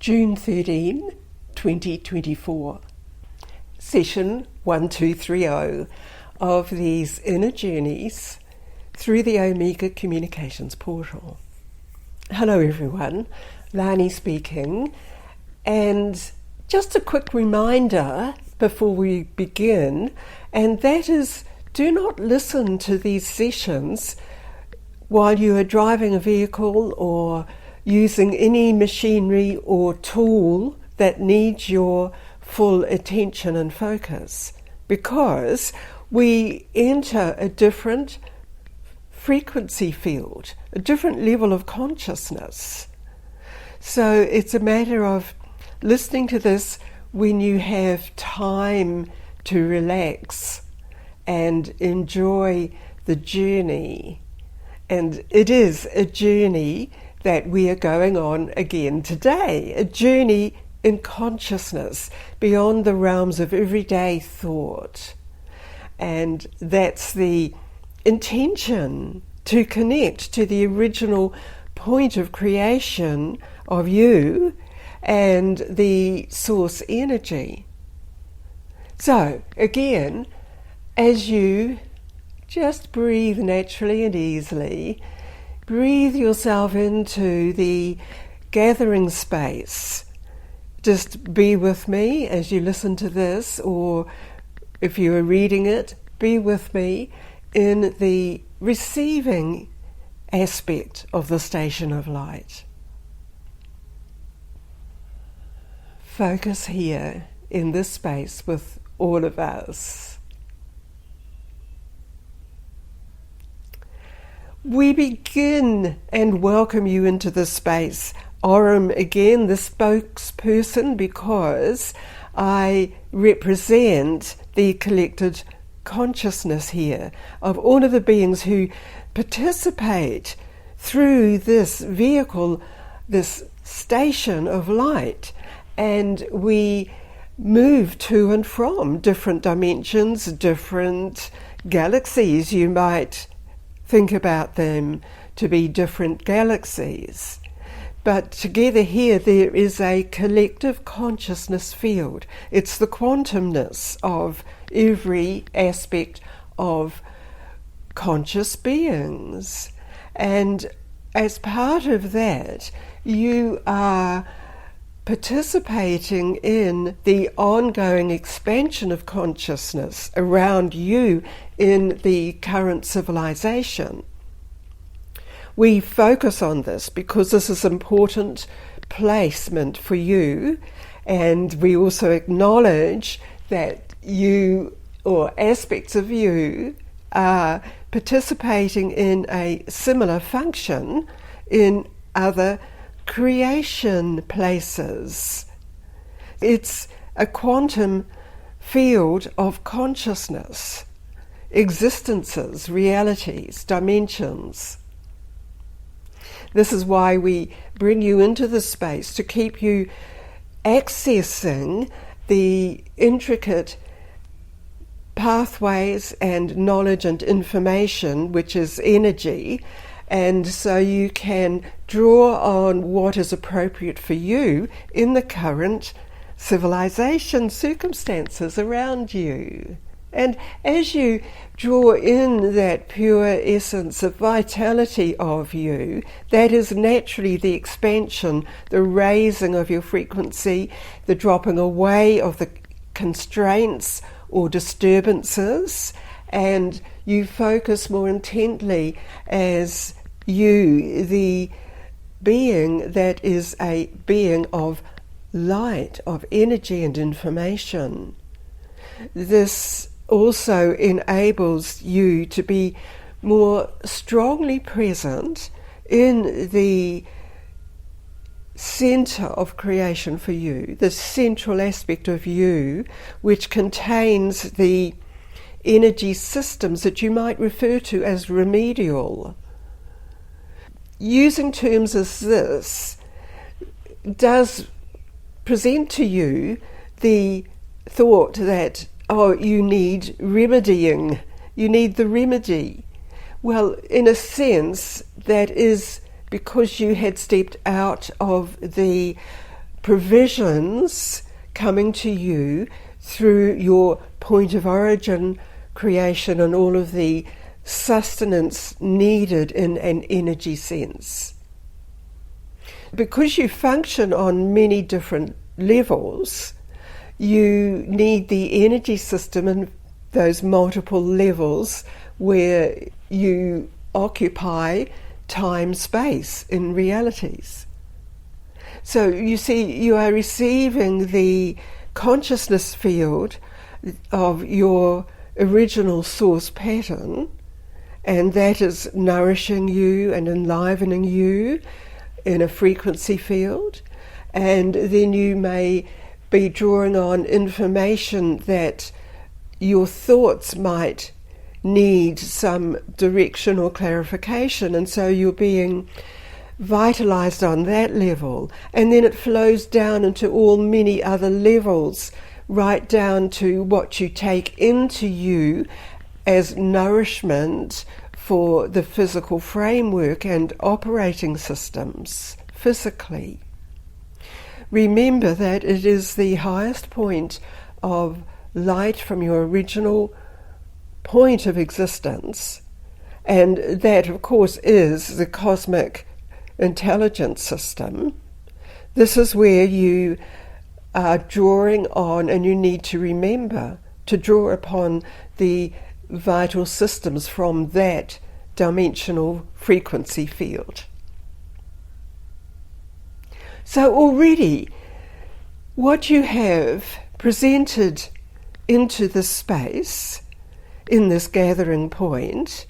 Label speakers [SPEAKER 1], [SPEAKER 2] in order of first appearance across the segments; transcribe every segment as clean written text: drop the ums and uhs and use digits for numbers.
[SPEAKER 1] June 13, 2024. Session 1230 of these inner journeys through the Omega Communications portal. Hello everyone, Lani speaking, and just a quick reminder before we begin, and that is, do not listen to these sessions while you are driving a vehicle or using any machinery or tool that needs your full attention and focus, because we enter a different frequency field, a different level of consciousness. So it's a matter of listening to this when you have time to relax and enjoy the journey. And it is a journey that we are going on again today, a journey in consciousness beyond the realms of everyday thought. And that's the intention, to connect to the original point of creation of you and the source energy. So again, as you just breathe naturally and easily, breathe yourself into the gathering space. Just be with me as you listen to this, or if you are reading it, be with me in the receiving aspect of the station of light. Focus here in this space with all of us. We begin and welcome you into this space. Aurum again, the spokesperson, because I represent the collected consciousness here of all of the beings who participate through this vehicle, this station of light, and we move to and from different dimensions, different galaxies. You might think about them to be different galaxies. But together here there is a collective consciousness field. It's the quantumness of every aspect of conscious beings. And as part of that, you are participating in the ongoing expansion of consciousness around you in the current civilization. We focus on this because this is an important placement for you, and we also acknowledge that you, or aspects of you, are participating in a similar function in other creation places. It's a quantum field of consciousness, existences, realities, dimensions. This is why we bring you into this space, to keep you accessing the intricate pathways and knowledge and information, which is energy, and so you can draw on what is appropriate for you in the current civilization circumstances around you. And as you draw in that pure essence of vitality of you, that is naturally the expansion, the raising of your frequency, the dropping away of the constraints or disturbances, and you focus more intently as you, the being that is a being of light, of energy and information. This also enables you to be more strongly present in the center of creation for you, the central aspect of you, which contains the energy systems that you might refer to as remedial. Using terms as this does present to you the thought that, oh, you need remedying, you need the remedy. Well, in a sense, that is because you had stepped out of the provisions coming to you through your point of origin creation and all of the sustenance needed in an energy sense. Because you function on many different levels, you need the energy system in those multiple levels where you occupy time-space in realities. So you see, you are receiving the consciousness field of your original source pattern, and that is nourishing you and enlivening you in a frequency field. And then you may be drawing on information that your thoughts might need some direction or clarification, and so you're being vitalized on that level, and then it flows down into all many other levels, right down to what you take into you as nourishment for the physical framework and operating systems physically. Remember that it is the highest point of light from your original point of existence, and that of course is the cosmic intelligence system. This is where you are drawing on, and you need to remember to draw upon the vital systems from that dimensional frequency field. So already what you have presented into this space, in this gathering point,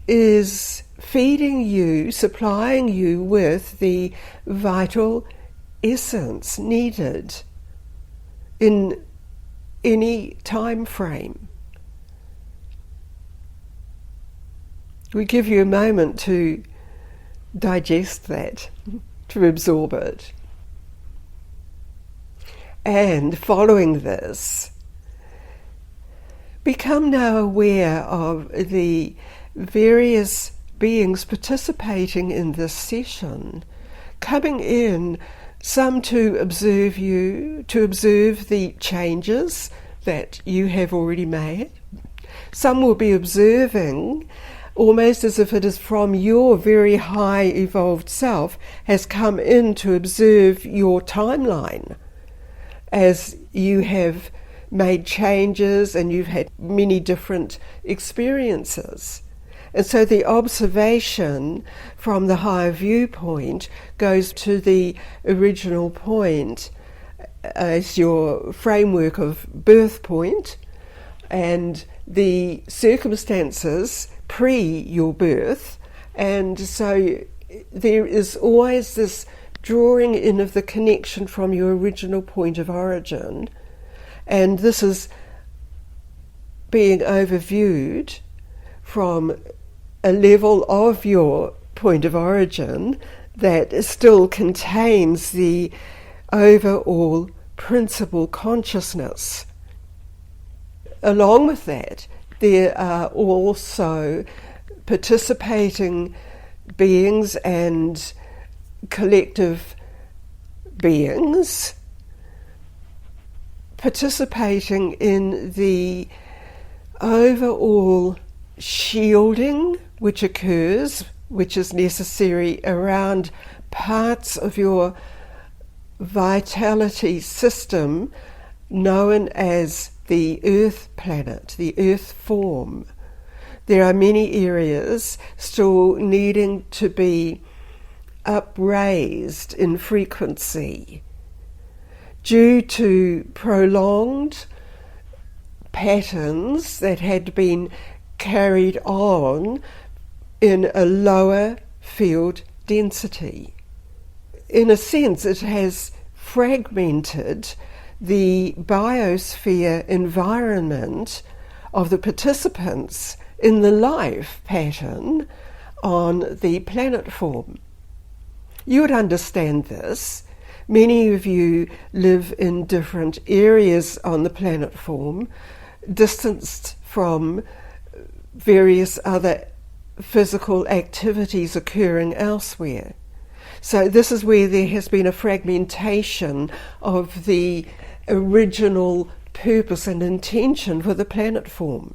[SPEAKER 1] is feeding you, supplying you with the vital essence needed in any time frame. We give you a moment to digest that, to absorb it. And following this, become now aware of the various beings participating in this session, coming in, some to observe you, to observe the changes that you have already made. Some will be observing almost as if it is from your very high evolved self has come in to observe your timeline as you have made changes and you've had many different experiences. And so the observation from the higher viewpoint goes to the original point as your framework of birth point, and the circumstances pre your birth. And so there is always this drawing in of the connection from your original point of origin, and this is being overviewed from a level of your point of origin that still contains the overall principal consciousness. Along with that, there are also participating beings and collective beings participating in the overall shielding which occurs, which is necessary around parts of your vitality system known as the earth planet, the earth form. There are many areas still needing to be upraised in frequency due to prolonged patterns that had been carried on in a lower field density. In a sense, it has fragmented the biosphere environment of the participants in the life pattern on the planet form. You would understand this. Many of you live in different areas on the planet form, distanced from various other physical activities occurring elsewhere. So this is where there has been a fragmentation of the original purpose and intention for the planet form.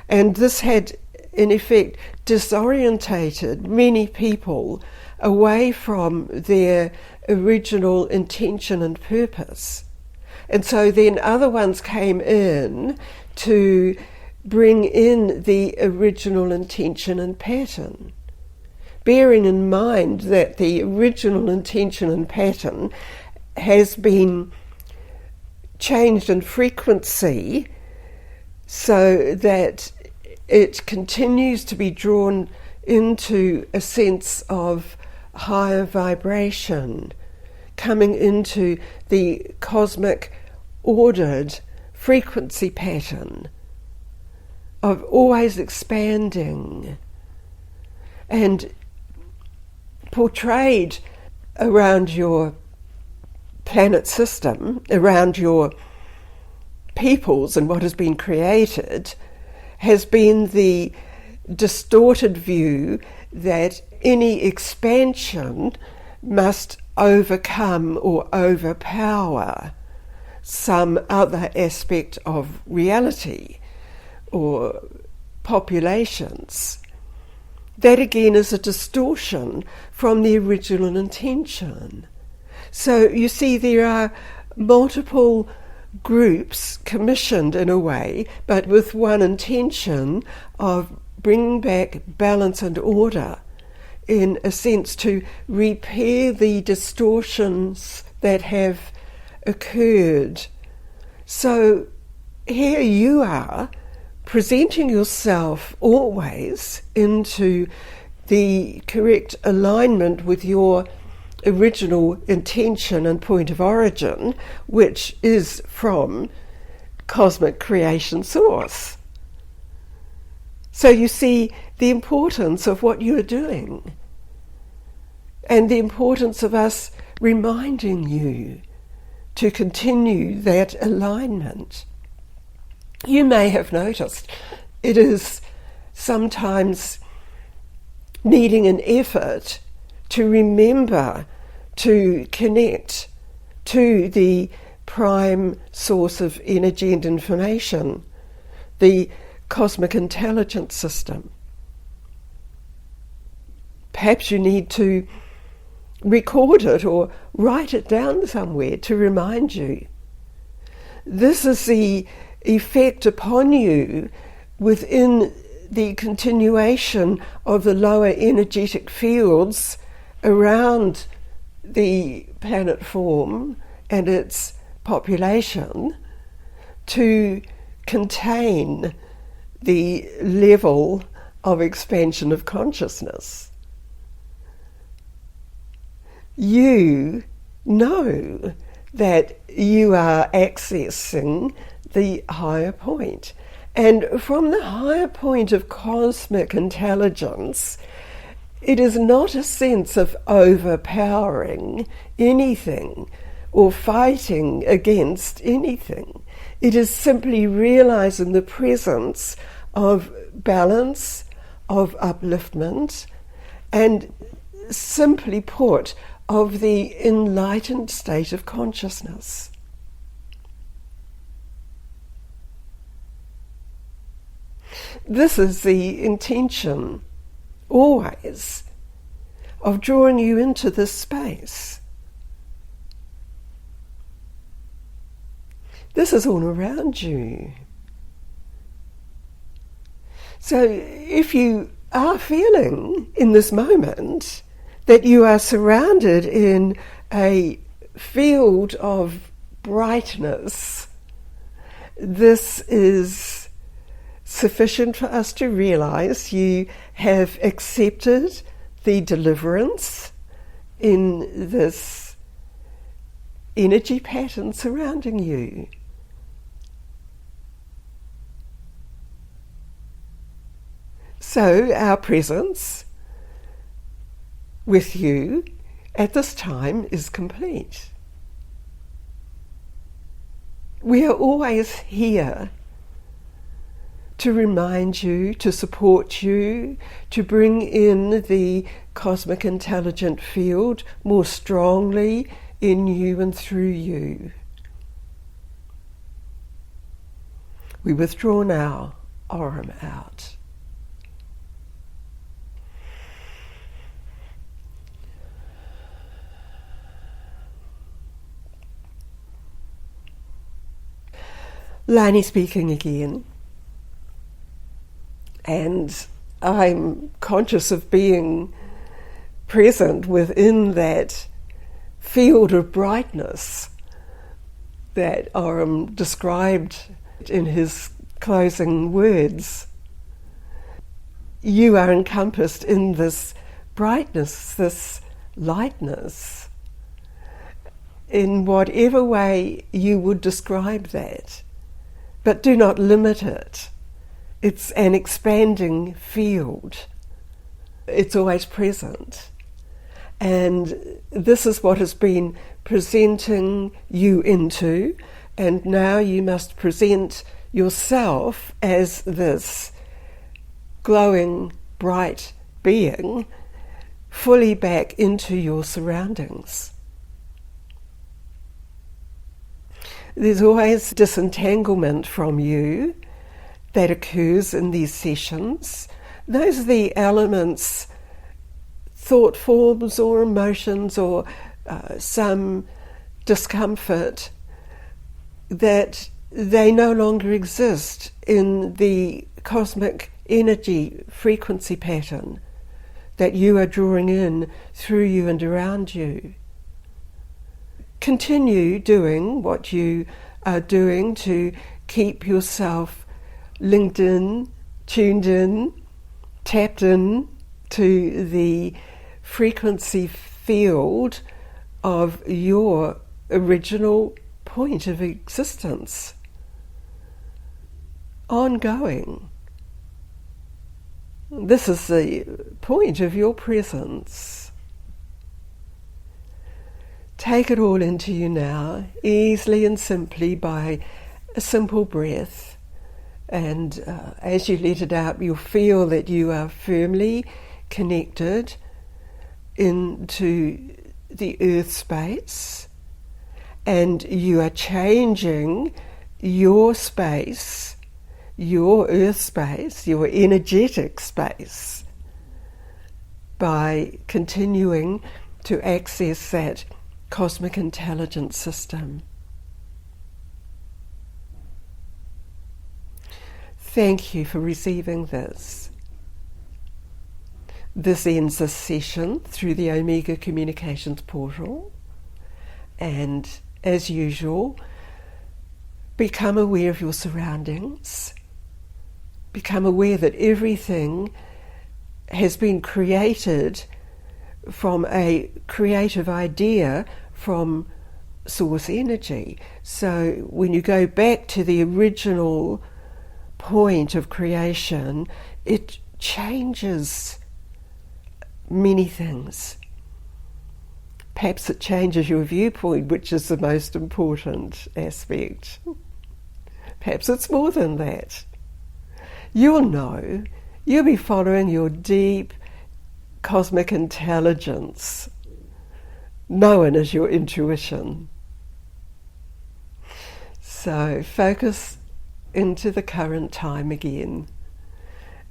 [SPEAKER 1] And this had, in effect, disorientated many people away from their original intention and purpose. And so then other ones came in to bring in the original intention and pattern, bearing in mind that the original intention and pattern has been changed in frequency so that it continues to be drawn into a sense of higher vibration, coming into the cosmic ordered frequency pattern of always expanding and portrayed around your planet system, around your peoples and what has been created, has been the distorted view that any expansion must overcome or overpower some other aspect of reality or populations. That again is a distortion from the original intention. So you see, there are multiple groups commissioned in a way, but with one intention of bringing back balance and order, in a sense to repair the distortions that have occurred. So here you are, presenting yourself always into the correct alignment with your original intention and point of origin, which is from cosmic creation source. So you see the importance of what you are doing and the importance of us reminding you to continue that alignment. You may have noticed it is sometimes needing an effort to remember to connect to the prime source of energy and information, the cosmic intelligence system. Perhaps you need to record it or write it down somewhere to remind you. This is the effect upon you within the continuation of the lower energetic fields around the planet form and its population to contain the level of expansion of consciousness. You know that you are accessing the higher point. And from the higher point of cosmic intelligence, it is not a sense of overpowering anything or fighting against anything. It is simply realizing the presence of balance, of upliftment, and simply put, of the enlightened state of consciousness. This is the intention, always, of drawing you into this space. This is all around you. So if you are feeling in this moment that you are surrounded in a field of brightness, this is sufficient for us to realize you have accepted the deliverance in this energy pattern surrounding you. So our presence with you at this time is complete. We are always here to remind you, to support you, to bring in the cosmic intelligent field more strongly in you and through you. We withdraw now, arm out. Lani speaking again, and I'm conscious of being present within that field of brightness that Aram described in his closing words. You are encompassed in this brightness, this lightness, in whatever way you would describe that. But do not limit it. It's an expanding field. It's always present. And this is what has been presenting you into, and now you must present yourself as this glowing, bright being, fully back into your surroundings. There's always disentanglement from you that occurs in these sessions. Those are the elements, thought forms or emotions or some discomfort, that they no longer exist in the cosmic energy frequency pattern that you are drawing in through you and around you. Continue doing what you are doing to keep yourself linked in, tuned in, tapped in to the frequency field of your original point of existence. Ongoing. This is the point of your presence. Take it all into you now, easily and simply by a simple breath. And as you let it out, you'll feel that you are firmly connected into the earth space, and you are changing your space, your earth space, your energetic space, by continuing to access that cosmic intelligence system. Thank you for receiving this. This ends this session through the Omega Communications portal, and as usual, become aware of your surroundings. Become aware that everything has been created from a creative idea from source energy. So when you go back to the original point of creation, it changes many things. Perhaps it changes your viewpoint, which is the most important aspect. Perhaps it's more than that. You'll know. You'll be following your deep cosmic intelligence, known as your intuition. So focus into the current time again,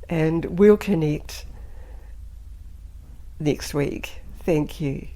[SPEAKER 1] and we'll connect next week. Thank you.